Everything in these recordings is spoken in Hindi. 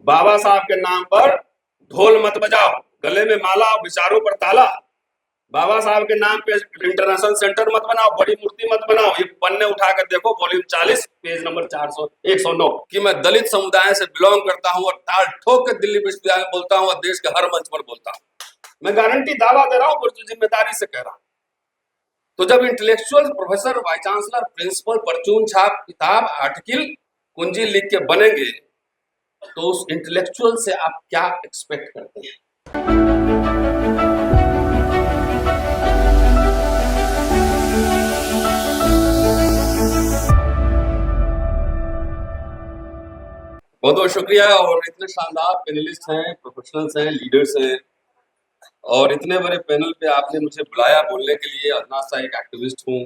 बाबा साहब के नाम पर ढोल मत बजाओ, गले में माला और विचारों पर ताला। बाबा साहब के नाम पे इंटरनेशनल सेंटर मत बनाओ, बड़ी मूर्ति मत बनाओ। ये पन्ने उठाकर देखो, वॉल्यूम 40 पेज नंबर 400 109 कि मैं दलित समुदाय से बिलोंग करता हूं और ताल ठोक के दिल्ली विश्वविद्यालय में बोलता हूं और देश के हर मंच पर बोलता हूं। मैं गारंटी दावा दे रहा हूं, जिम्मेदारी से कह रहा हूं। तो जब intellectual professor, vice chancellor, principal, परचून छाप, किताब, आर्टिकल, कुंजी लिख के बनेंगे, तो उस इंटेलेक्चुअल से आप क्या एक्सपेक्ट करते हैं? बहुत बहुत शुक्रिया। और इतने शानदार पैनलिस्ट हैं, प्रोफेशनल्स हैं, लीडर्स हैं, और इतने बड़े पैनल पे आपने मुझे बुलाया बोलने के लिए। अदना सा एक एक्टिविस्ट हूँ,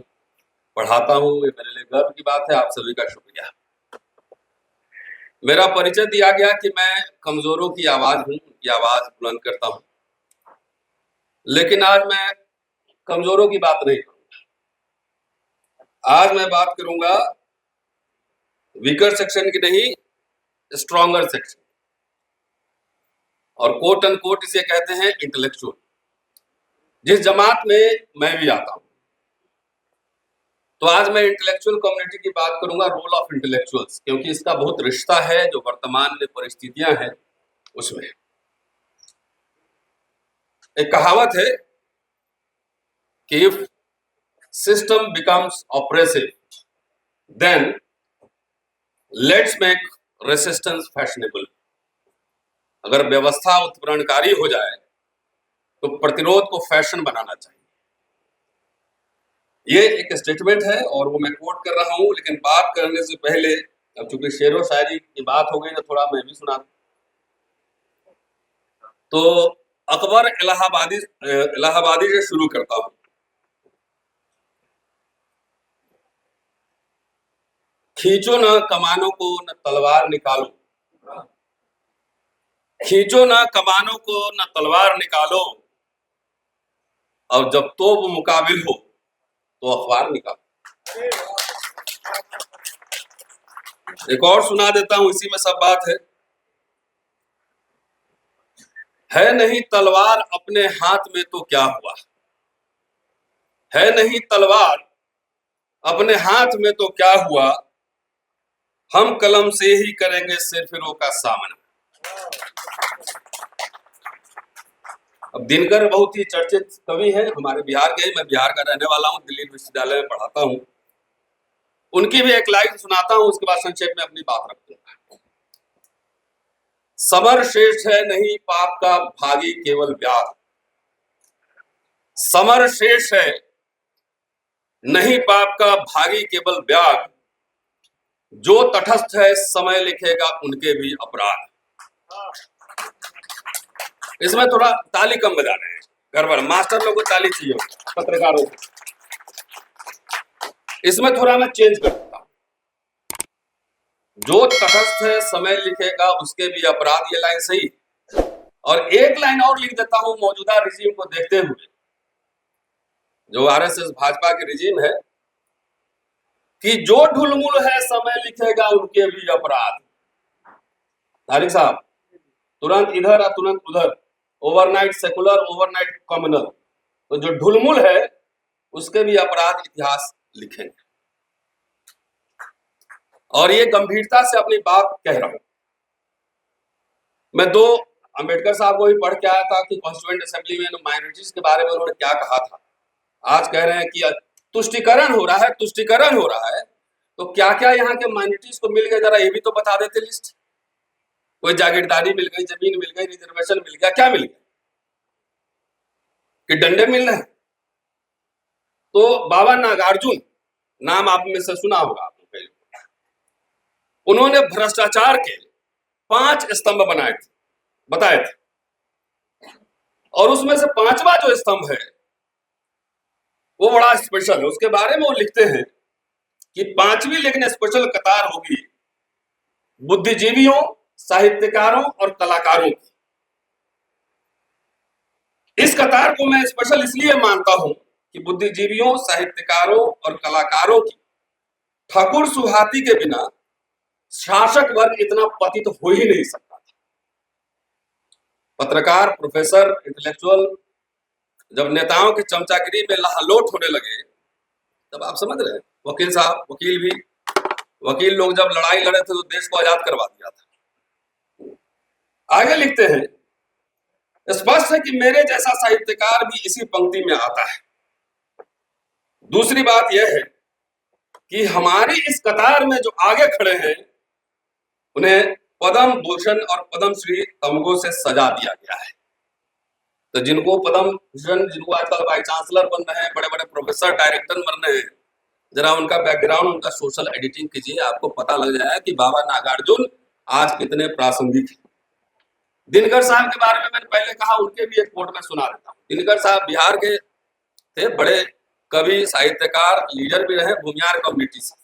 पढ़ाता हूँ, ये मेरे लिए गर्व की बात है। आप सभी का शुक्रिया। मेरा परिचय दिया गया कि मैं कमजोरों की आवाज हूँ, उनकी आवाज बुलंद करता हूँ, लेकिन आज मैं कमजोरों की बात नहीं करूंगा। आज मैं बात करूंगा वीकर सेक्शन की नहीं, स्ट्रॉन्गर सेक्शन, और कोट एंड कोट इसे कहते हैं इंटेलेक्चुअल, जिस जमात में मैं भी आता हूं। तो आज मैं इंटेलेक्चुअल कम्युनिटी की बात करूंगा, रोल ऑफ इंटेलेक्चुअल्स, क्योंकि इसका बहुत रिश्ता है जो वर्तमान में परिस्थितियां हैं उसमें। एक कहावत है कि if system becomes oppressive then let's make resistance fashionable. अगर व्यवस्था उत्प्रेरणकारी हो जाए तो प्रतिरोध को फैशन बनाना चाहिए। ये एक स्टेटमेंट है और वो मैं कोट कर रहा हूं। लेकिन बात करने से पहले, अब चूंकि शेरो शायरी की बात हो गई, तो थोड़ा मैं भी सुना। तो अकबर इलाहाबादी से शुरू करता हूं। खींचो न कमानों को, न तलवार निकालो, खींचो न कमानों को, न तलवार निकालो, और जब तोप मुकाबिल हो तो अखबार निकालो। एक और सुना देता हूं, इसी में सब बात है नहीं तलवार अपने हाथ में तो क्या हुआ, है नहीं तलवार अपने हाथ में तो क्या हुआ, हम कलम से ही करेंगे सिरफिरों का सामना। अब दिनकर बहुत ही चर्चित कवि हैं, हमारे बिहार के। मैं बिहार का रहने वाला हूं, दिल्ली विश्वविद्यालय में पढ़ाता हूं। उनकी भी एक लाइन सुनाता हूं, उसके बाद संक्षेप में अपनी बात रखूंगा। समर श्रेष्ठ है नहीं पाप का भागी केवल व्याध, समर श्रेष्ठ है नहीं पाप का भागी केवल व्याध, जो तटस्थ है समय लिखेगा उनके भी अपराध। इसमें थोड़ा ताली कम बजा रहे हैं, गड़बड़। मास्टर लोगों को ताली चाहिए, पत्रकारों को। इसमें थोड़ा मैं चेंज कर देता हूं। जो तटस्थ है समय लिखेगा उसके भी अपराध, ये लाइन सही। और एक लाइन और लिख देता हूं, मौजूदा रिजीम को देखते हुए, जो आरएसएस भाजपा की रिजीम है, कि जो ढुलमुल है समय लिखेगा उनके भी अपराध। तारिक साहब, तुरंत इधर और तुरंत उधर, ओवरनाइट सेकुलर, ओवरनाइट कम्युनल। तो जो ढुलमुल है उसके भी अपराध इतिहास लिखेंगे। और ये गंभीरता से अपनी बात कह रहा हूं। मैं 2 अंबेडकर साहब को भी पढ़ के आया था कि कॉन्स्टिट्यूएंट असेंबली में माइनॉरिटीज के बारे में उन्होंने क्या कहा था। आज कह रहे हैं कि तुष्टिकरण हो रहा है, तुष्टिकरण हो रहा है। तो क्या क्या यहाँ के माइनॉरिटीज को मिल गया, जरा ये भी तो बता देते लिस्ट। कोई जागीरदारी मिल गई, जमीन मिल गई, रिजर्वेशन मिल गया, क्या मिल गया? कि डंडे मिल रहे हैं? तो बाबा नागार्जुन, नाम आप में से सुना होगा आपने, उन्होंने भ्रष्टाचार के 5 स्तंभ बताए थे। और उसमें से 5वां जो स्तंभ है वो बड़ा स्पेशल है। उसके बारे में वो लिखते हैं कि 5वीं लेकिन स्पेशल कतार होगी बुद्धिजीवियों, साहित्यकारों और कलाकारों की। इस कतार को मैं स्पेशल इसलिए मानता हूं कि बुद्धिजीवियों, साहित्यकारों और कलाकारों की ठाकुर सुहाती के बिना शासक वर्ग इतना पतित हो ही नहीं सकता था। पत्रकार, प्रोफेसर, इंटेलेक्चुअल जब नेताओं की चमचागिरी में लहालोट होने लगे, तब आप समझ रहे हैं, वकील साहब, वकील लोग जब लड़ाई लड़े थे तो देश को आजाद करवा दिया था। आगे लिखते हैं, स्पष्ट है कि मेरे जैसा साहित्यकार भी इसी पंक्ति में आता है। दूसरी बात यह है कि हमारी इस कतार में जो आगे खड़े हैं उन्हें पद्म भूषण और पद्मश्री तमगों से सजा दिया गया है। तो जिनको पद्म भूषण, जिनको आजकल वाइस चांसलर बन रहे हैं, बड़े बड़े प्रोफेसर, डायरेक्टर बन रहे हैं, जरा उनका बैकग्राउंड, उनका सोशल एडिटिंग कीजिए, आपको पता लग जाएगा कि बाबा नागार्जुन आज कितने प्रासंगिक हैं। दिनकर साहब के बारे में मैंने पहले कहा, उनके भी एक कोट में सुना देता हूँ। दिनकर साहब बिहार के थे, बड़े कवि, साहित्यकार, लीडर भी रहे भूमियार कम्युनिटी से,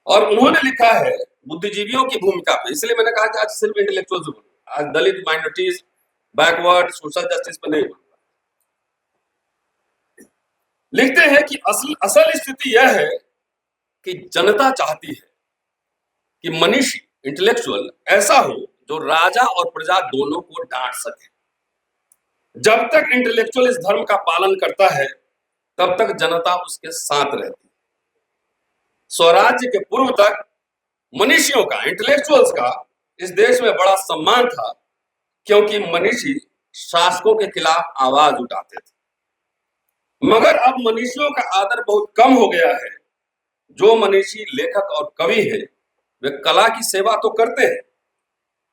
और उन्होंने लिखा है बुद्धिजीवियों की भूमिका पे, इसलिए मैंने कहा कि आज सिर्फ इंटेलेक्चुअल से बोलूं, आज दलित, माइनॉरिटीज, बैकवर्ड, सोशल जस्टिस पे नहीं बोलूंगा। लिखते हैं कि असल स्थिति यह है कि जनता चाहती है कि मनीषी, इंटेलेक्चुअल ऐसा हो जो राजा और प्रजा दोनों को डांट सके। जब तक इंटेलेक्चुअल इस धर्म का पालन करता है तब तक जनता उसके साथ रहती है। स्वराज्य के पूर्व तक मनीषियों का, इंटेलेक्चुअल्स का इस देश में बड़ा सम्मान था, क्योंकि मनीषी शासकों के खिलाफ आवाज उठाते थे। मगर अब मनीषियों का आदर बहुत कम हो गया है। जो मनीषी लेखक और कवि है वे कला की सेवा तो करते हैं,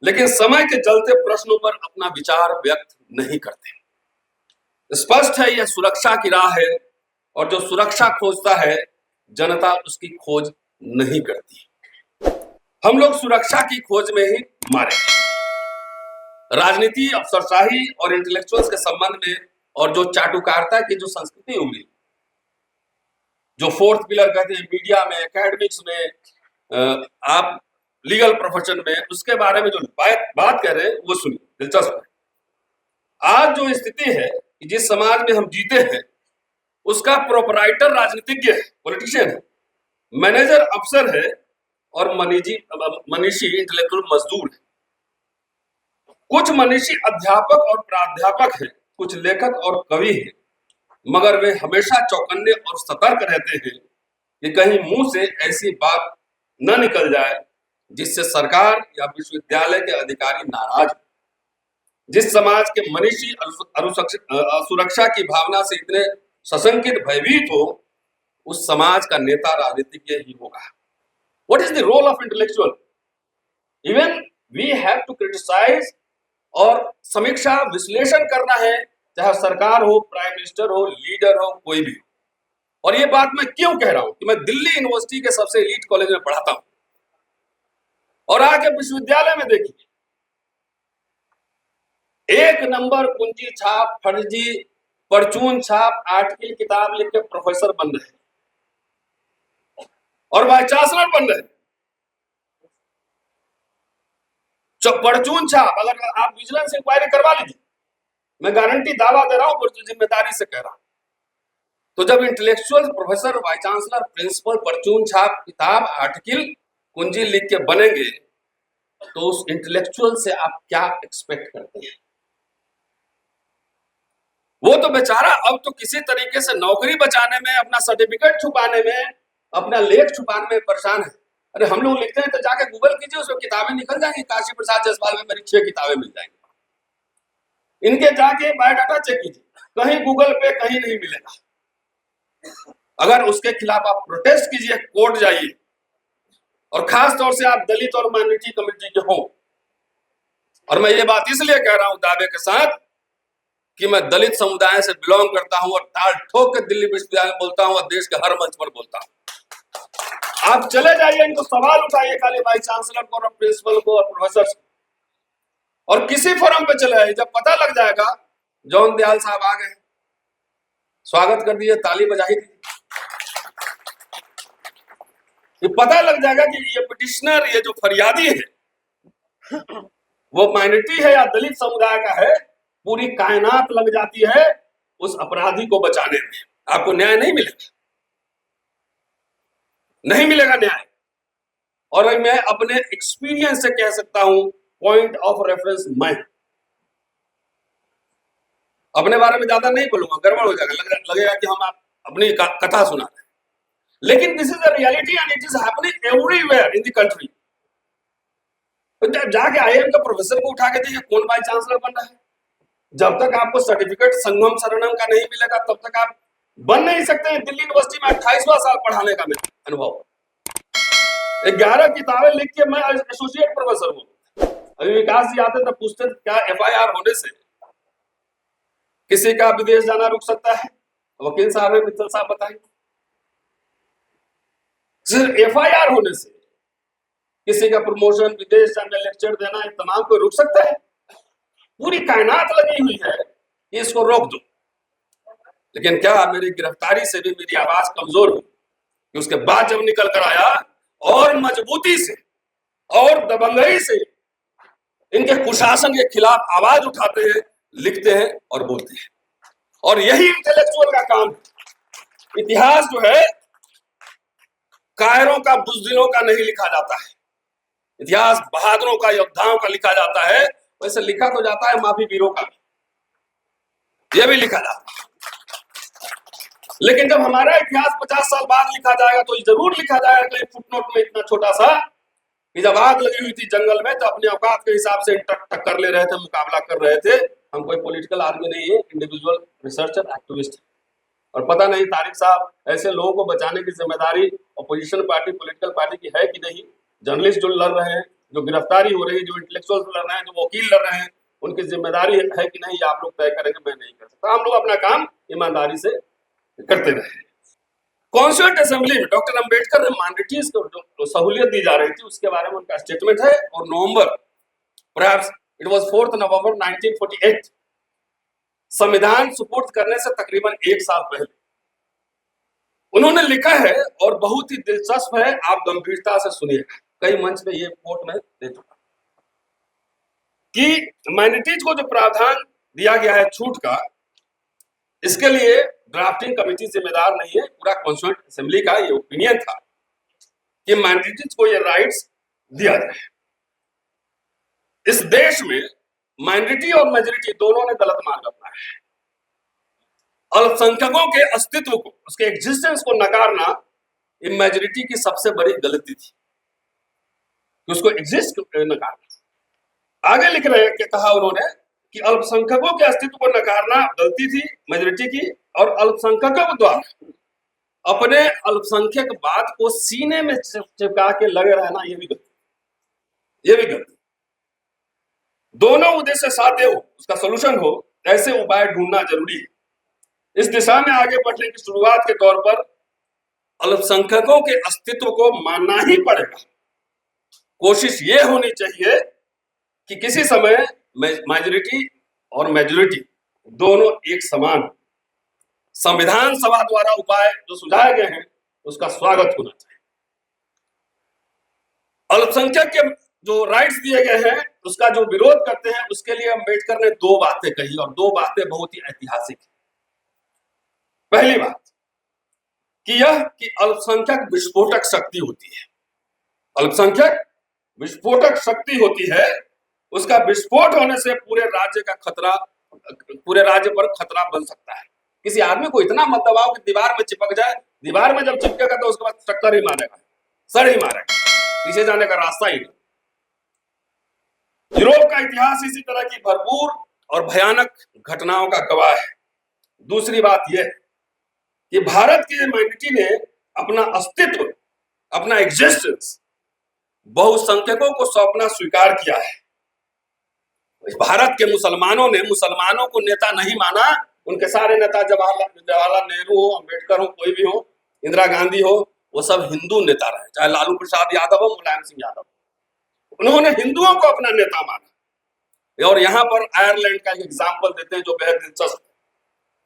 लेकिन समय के चलते प्रश्नों पर अपना विचार व्यक्त नहीं करते। स्पष्ट है यह सुरक्षा की राह है, और जो सुरक्षा खोजता है जनता उसकी खोज नहीं करती। हम लोग सुरक्षा की खोज में ही मारे। राजनीति, अफसरशाही और इंटेलेक्चुअल्स के संबंध में और जो चाटुकारिता की जो संस्कृति उभरी, जो फोर्थ पिलर कहते हैं, मीडिया में, एकेडमिक्स में, आप लीगल प्रोफेशन में, उसके बारे में जो बात कर रहे हैं वो सुनिए, दिलचस्प है। आज जो स्थिति है कि जिस समाज में हम जीते हैं उसका प्रोपराइटर राजनीतिज्ञ है, पॉलिटिशियन है, मैनेजर अफसर है, और मनीषी इंटेलेक्चुअल मजदूर है। कुछ मनीषी अध्यापक और प्राध्यापक हैं, कुछ लेखक और कवि हैं, मगर वे हमेशा चौकन्ने और सतर्क रहते हैं कि कहीं मुंह से ऐसी बात न निकल जाए जिससे सरकार या विश्वविद्यालय के अधिकारी नाराज हो। जिस समाज के मनीषी सुरक्षा की भावना से इतने सशंकित, भयभीत हो, उस समाज का नेता राजनीतिज्ञ ही होगा। What is the role of intellectual? Even we have to criticize और समीक्षा, विश्लेषण करना है, चाहे सरकार हो, प्राइम मिनिस्टर हो, लीडर हो, कोई भी हो। और ये बात मैं क्यों कह रहा हूं कि मैं दिल्ली यूनिवर्सिटी के सबसे एलीट कॉलेज में पढ़ाता हूं, और आके विश्वविद्यालय में देखिए, एक नंबर कुंजी छाप, फर्जी, परचून छाप, आर्टिकल, किताब लिख के प्रोफेसर बन रहे और वाइस चांसलर बन रहे। परचून छाप, अगर आप विजिलेंस इंक्वायरी करवा लीजिए, मैं गारंटी, दावा दे रहा हूं, जिम्मेदारी से कह रहा हूं। तो जब intellectual, professor, vice chancellor, principal, परचून छाप, किताब, आर्टिकल, कुंजी लिख के बनेंगे, तो उस इंटेलेक्चुअल से आप क्या एक्सपेक्ट करते हैं? वो तो बेचारा अब तो किसी तरीके से नौकरी बचाने में, अपना सर्टिफिकेट छुपाने में, अपना लेख छुपाने में परेशान है। अरे हम लोग लिखते हैं तो जाके गूगल कीजिए, उसमें किताबें निकल जाएंगी। काशी प्रसाद जायसवाल में मेरी 6 किताबें मिल जाएंगी। इनके जाके बायोडाटा चेक कीजिए, कहीं गूगल पे कहीं नहीं मिलेगा। अगर उसके खिलाफ आप प्रोटेस्ट कीजिए, कोर्ट जाइए, और खास तौर से आप दलित और माइनॉरिटी कम्युनिटी के हों। और मैं ये बात इसलिए कह रहा हूं दावे के साथ कि मैं दलित समुदाय से बिलोंग करता हूं, और ताल ठोक के दिल्ली विश्वविद्यालय में बोलता हूं, और देश के हर मंच पर बोलता हूं। आप चले जाइए, इनको सवाल उठाइए, खाली वाइस चांसलर को और प्रिंसिपल को और प्रोफेसर को, और किसी फोरम पे चले आइए, जब पता लग जाएगा, जॉन दयाल साहब आ गए, स्वागत कर दिए, ताली बजाई दी, ये पता लग जाएगा कि ये पिटिशनर, ये जो फरियादी है, वो माइनॉरिटी है या दलित समुदाय का है। पूरी कायनात लग जाती है उस अपराधी को बचाने में। आपको न्याय नहीं मिलेगा, नहीं मिलेगा न्याय। और मैं अपने एक्सपीरियंस से कह सकता हूं, पॉइंट ऑफ रेफरेंस मैं, अपने बारे में ज्यादा नहीं बोलूंगा, गड़बड़ हो जाएगा, लगेगा कि हम आप अपनी कथा सुना रहे हैं। लेकिन this is a reality and it is happening everywhere in the country. जाके आईआईएम का प्रोफेसर को उठा के देखिए कौन वाइस चांसलर बन रहा है। जब तक आपको सर्टिफिकेट संगम शरणम का नहीं मिलेगा तब तक आप बन नहीं सकते हैं। दिल्ली यूनिवर्सिटी में 28वां साल पढ़ाने का मेरा अनुभव, 11 किताबें लिख के मैं एसोसिएट प्रोफेसर हूं। अभी विकास जी आते तब पूछते क्या एफआईआर होने से किसी का विदेश जाना रुक सकता है? वकील साहब है, मित्तल साहब बताएंगे। सिर्फ एफआईआर होने से किसी का प्रमोशन, विदेश जाना, लेक्चर देना, तमाम को रुक सकता है? पूरी कायनात लगी हुई है कि इसको रोक दो। लेकिन क्या मेरी गिरफ्तारी से भी मेरी आवाज कमजोर हुई कि उसके बाद जब निकल कर आया और मजबूती से और दबंगई से इनके कुशासन के खिलाफ आवाज उठाते हैं, लिखते हैं और बोलते हैं। और यही इंटेलेक्चुअल का काम है। इतिहास जो है कायरों का, बुज़दिलों का नहीं लिखा जाता है। इतिहास बहादुरों का, योद्धाओं का लिखा जाता है। वैसे लिखा तो जाता है माफी वीरों का भी, यह भी लिखा जाता है। लेकिन जब हमारा इतिहास 50 साल बाद लिखा जाएगा तो जरूर लिखा जाएगा कहीं फुटनोट में इतना छोटा सा कि जब आग लगी हुई थी जंगल में तो अपने औकात के हिसाब से टक्कर ले रहे थे, मुकाबला कर रहे थे। हम कोई पॉलिटिकल आदमी नहीं है, इंडिविजुअल रिसर्चर एक्टिविस्ट। और पता नहीं तारिक साहब ऐसे लोगों को बचाने की जिम्मेदारी अपोजिशन पार्टी, पॉलिटिकल पार्टी की है कि नहीं। जर्नलिस्ट जो लड़ रहे हैं, जो गिरफ्तारी हो रही है, जो इंटेलेक्चुअल लड़ रहे हैं, जो वकील लड़ रहे हैं, उनकी जिम्मेदारी है कि नहीं, आप लोग तय करेंगे। मैं नहीं कर सकता। हम लोग अपना काम ईमानदारी से करते रहे। कॉन्स्टिट्यूएंट असेंबली में डॉक्टर अंबेडकर ने माइनॉरिटीज को जो सहूलियत दी जा रही थी उसके बारे में उनका स्टेटमेंट है। और नवंबर, perhaps it was 4 नवंबर 1948, संविधान सुपुर्द करने से तकरीबन 1 साल पहले उन्होंने लिखा है और बहुत ही दिलचस्प है, आप गंभीरता से सुनिएगा। कई मंच पे ये कोट मैं दे चुका कि माइनॉरिटीज को जो प्रावधान दिया गया है छूट का, इसके लिए ड्राफ्टिंग कमेटी जिम्मेदार नहीं है, पूरा कॉन्स्टिट्यूएंट असेंबली का ये ओपिनियन था कि माइनॉरिटीज को ये राइट्स दिया जाए। इस देश में माइनॉरिटी और मेजॉरिटी दोनों ने गलत मार्ग अपनाया है। अल्पसंख्यकों के अस्तित्व को, उसके एग्जिस्टेंस को नकारना ये मेजॉरिटी की सबसे बड़ी गलती थी कि उसको एग्जिस्ट नकारना। आगे लिख रहे हैं कि कहा उन्होंने कि अल्पसंख्यकों के अस्तित्व को नकारना गलती थी मेजॉरिटी की, और अल्पसंख्यकों द्वारा अपने अल्पसंख्यक बात को सीने में चिपका के लगे रहना ये भी गलती। दोनों उद्देश्य साध्य हो, उसका सोल्यूशन हो, ऐसे उपाय ढूंढना जरूरी है। इस दिशा में आगे बढ़ने की शुरुआत के तौर पर अल्पसंख्यकों के अस्तित्व को मानना ही पड़ेगा। कोशिश ये होनी चाहिए कि किसी समय मेजॉरिटी और मेजॉरिटी दोनों एक समान। संविधान सभा द्वारा उपाय जो सुझाए गए हैं उसका स्वागत होना चाहिए। अल्पसंख्यक के जो राइट्स दिए गए हैं उसका जो विरोध करते हैं, उसके लिए अंबेडकर ने 2 बातें कही और 2 बातें बहुत ही ऐतिहासिक है। पहली बात कि यह कि अल्पसंख्यक विस्फोटक शक्ति होती है। अल्पसंख्यक विस्फोटक शक्ति होती है। उसका विस्फोट होने से पूरे राज्य पर खतरा बन सकता है। किसी आदमी को इतना मत दबाओ कि दीवार में चिपक जाए। दीवार में जब चिपकेगा तो उसके बाद टक्कर ही मारेगा, सड़ ही मारेगा, पीछे जाने का रास्ता ही नहीं। यूरोप का इतिहास इसी तरह की भरपूर और भयानक घटनाओं का गवाह है। दूसरी बात यह कि भारत की माइनॉरिटी ने अपना अस्तित्व, अपना एग्जिस्टेंस बहुसंख्यकों को सौंपना स्वीकार किया है। भारत के मुसलमानों ने मुसलमानों को नेता नहीं माना। उनके सारे नेता जवाहरलाल नेहरू हो, अंबेडकर हो, कोई भी हो, इंदिरा गांधी हो, वो सब हिंदू नेता रहे, चाहे लालू प्रसाद यादव हो, मुलायम सिंह यादव। उन्होंने हिंदुओं को अपना नेता माना। और यहाँ पर आयरलैंड का एक एग्जाम्पल देते हैं जो बेहद दिलचस्प है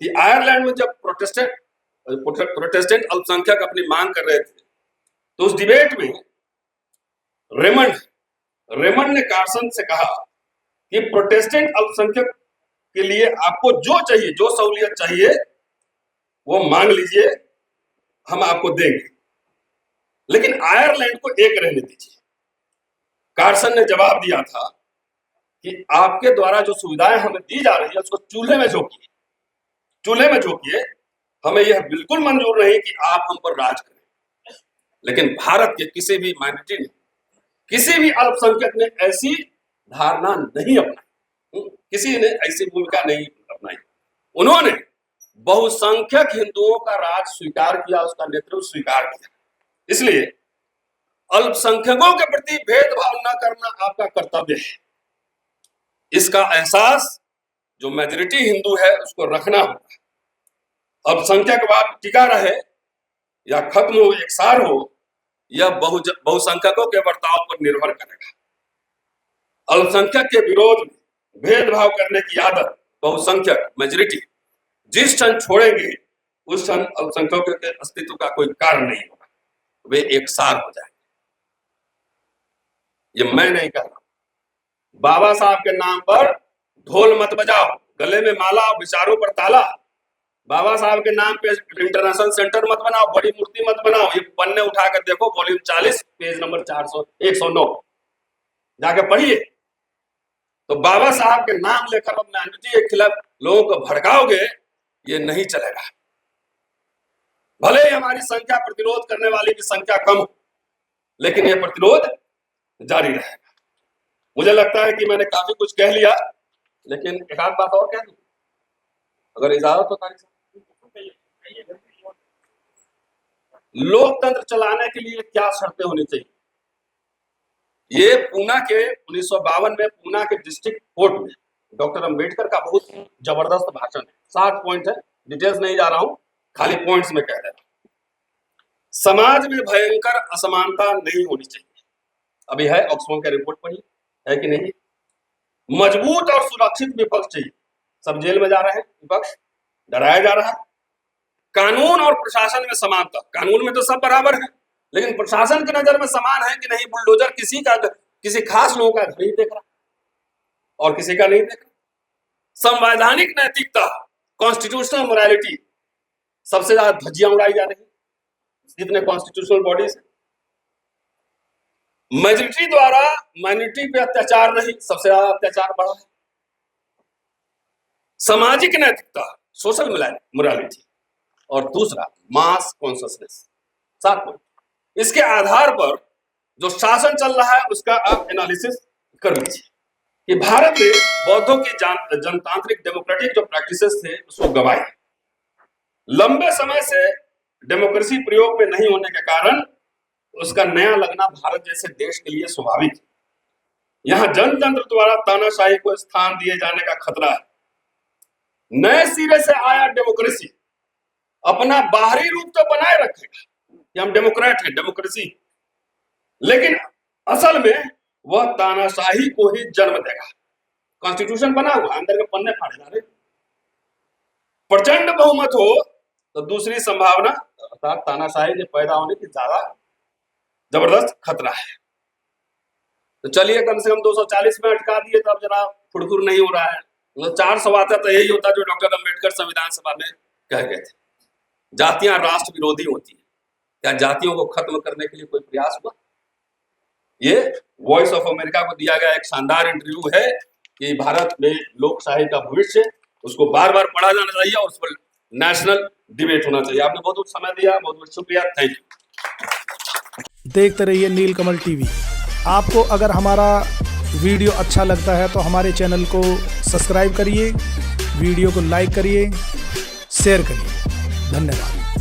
कि आयरलैंड में जब प्रोटेस्टेंट अल्पसंख्यक अपनी मांग कर रहे थे तो उस डिबेट में रेमंड ने कार्सन से कहा कि प्रोटेस्टेंट अल्पसंख्यक के लिए आपको जो चाहिए, जो सहूलियत चाहिए वो मांग लीजिए, हम आपको देंगे, लेकिन आयरलैंड को एक रहने दीजिए। कार्सन ने जवाब दिया था कि आपके द्वारा जो सुविधाएं हमें दी जा रही है उसको चूल्हे में झोंकिए, चूल्हे में झोंकिए, हमें यह बिल्कुल मंजूर नहीं कि आप हम पर राज करें। लेकिन भारत के किसी भी माइनॉरिटी ने, किसी भी अल्पसंख्यक ने ऐसी धारणा नहीं अपनाई, किसी ने ऐसी भूमिका नहीं अपनाई। उन्होंने बहुसंख्यक हिंदुओं का राज स्वीकार किया, उसका नेतृत्व स्वीकार किया। इसलिए अल्पसंख्यकों के प्रति भेदभाव न करना आपका कर्तव्य है। इसका एहसास जो मेजॉरिटी हिंदू है उसको रखना होगा। अल्पसंख्यकवाद टिका रहे या खत्म हो, एकसार हो, यह बहुसंख्यकों के बर्ताव पर निर्भर करेगा। अल्पसंख्यक के विरोध में भेदभाव करने की आदत बहुसंख्यक मेजॉरिटी जिस क्षण छोड़ेंगे उस क्षण अल्पसंख्यकों के अस्तित्व का कोई कारण नहीं होगा, वे एकसार हो जाएंगे। ये मैं नहीं कह रहा। बाबा साहब के नाम पर ढोल मत बजाओ, गले में माला और विचारों पर ताला। बाबा साहब के नाम पे इंटरनेशनल सेंटर मत बनाओ, बड़ी मूर्ति मत बनाओ। ये पन्ने उठाकर देखो, वॉल्यूम 40 पेज नंबर 109 जाके पढ़िए। तो बाबा साहब के नाम लेकर अब माइनॉरिटी के खिलाफ लोगों को भड़काओगे, ये नहीं चलेगा। भले ही हमारी संख्या प्रतिरोध करने वाली की संख्या कम हो, लेकिन यह प्रतिरोध जारी रहेगा। मुझे लगता है कि मैंने काफी कुछ कह लिया, लेकिन एक आध बात और कह दूं, अगर इजाजत हो तारिक साहब। लोकतंत्र चलाने के लिए क्या शर्तें होनी चाहिए? ये पूना के 1952 में पूना के डिस्ट्रिक्ट कोर्ट में डॉक्टर अंबेडकर का बहुत जबरदस्त भाषण है। 7 पॉइंट है, डिटेल्स नहीं जा रहा हूं, खाली पॉइंट्स में कह रहा हूं। समाज में भयंकर असमानता नहीं होनी चाहिए। अभी है ऑक्सफोर्ड का रिपोर्ट पढ़ी है कि नहीं? मजबूत और सुरक्षित विपक्ष चाहिए। सब जेल में जा रहे हैं, विपक्ष डराया जा रहा है। कानून और प्रशासन में समानता। कानून में तो सब बराबर है, लेकिन प्रशासन की नजर में समान है कि नहीं? बुलडोजर किसी खास लोगों का नहीं देख रहा और किसी का नहीं देख रहा। संवैधानिक नैतिकता, कॉन्स्टिट्यूशनल मोरालिटी, सबसे ज्यादा धज्जियां उड़ाई जा रही जितने कॉन्स्टिट्यूशनल बॉडीज। मेजॉरिटी द्वारा माइनॉरिटी पे अत्याचार नहीं, सबसे ज्यादा अत्याचार बढ़ा है। सामाजिक नैतिकता, सोशल मोरालिटी, और दूसरा मास कॉन्शियसनेस। 7 पॉइंट। इसके आधार पर जो शासन चल रहा है उसका आप एनालिसिस कर लीजिए कि भारत में बौद्धों की जनतांत्रिक डेमोक्रेटिक जो प्रैक्टिसेस थे उसको गवाए। लंबे समय से डेमोक्रेसी प्रयोग में नहीं होने के कारण उसका नया लगना भारत जैसे देश के लिए स्वाभाविक है। यहां जनतंत्र द्वारा तानाशाही को स्थान दिए जाने का खतरा है। नए सिरे से आया डेमोक्रेसी अपना बाहरी रूप तो बनाए रखेगा कि हम डेमोक्रेट हैं, डेमोक्रेसी, लेकिन असल में वह तानाशाही को ही जन्म देगा। कॉन्स्टिट्यूशन बना हुआ, अंदर के पन्ने फाड़े जा रहे। प्रचंड बहुमत हो तो दूसरी संभावना अर्थात तानाशाही के पैदा होने की ज्यादा जबरदस्त खतरा है। तो चलिए कम से कम 240 में अटका दिए, तब जरा फुड़फुड़ नहीं हो रहा है। 400 आता तो यही होता जो डॉक्टर अंबेडकर संविधान सभा में कह गए थे। जातियां राष्ट्र विरोधी होती है, क्या जातियों को खत्म करने के लिए कोई प्रयास हुआ? ये वॉइस ऑफ अमेरिका को दिया गया एक शानदार इंटरव्यू है कि भारत में लोकशाही का भविष्य, उसको बार बार पढ़ा जाना चाहिए और उस पर नेशनल डिबेट होना चाहिए। आपने बहुत समय दिया, बहुत बहुत शुक्रिया, थैंक यू। देखते रहिए नीलकमल टीवी। आपको अगर हमारा वीडियो अच्छा लगता है तो हमारे चैनल को सब्सक्राइब करिए, वीडियो को लाइक करिए, शेयर करिए। धन्यवाद।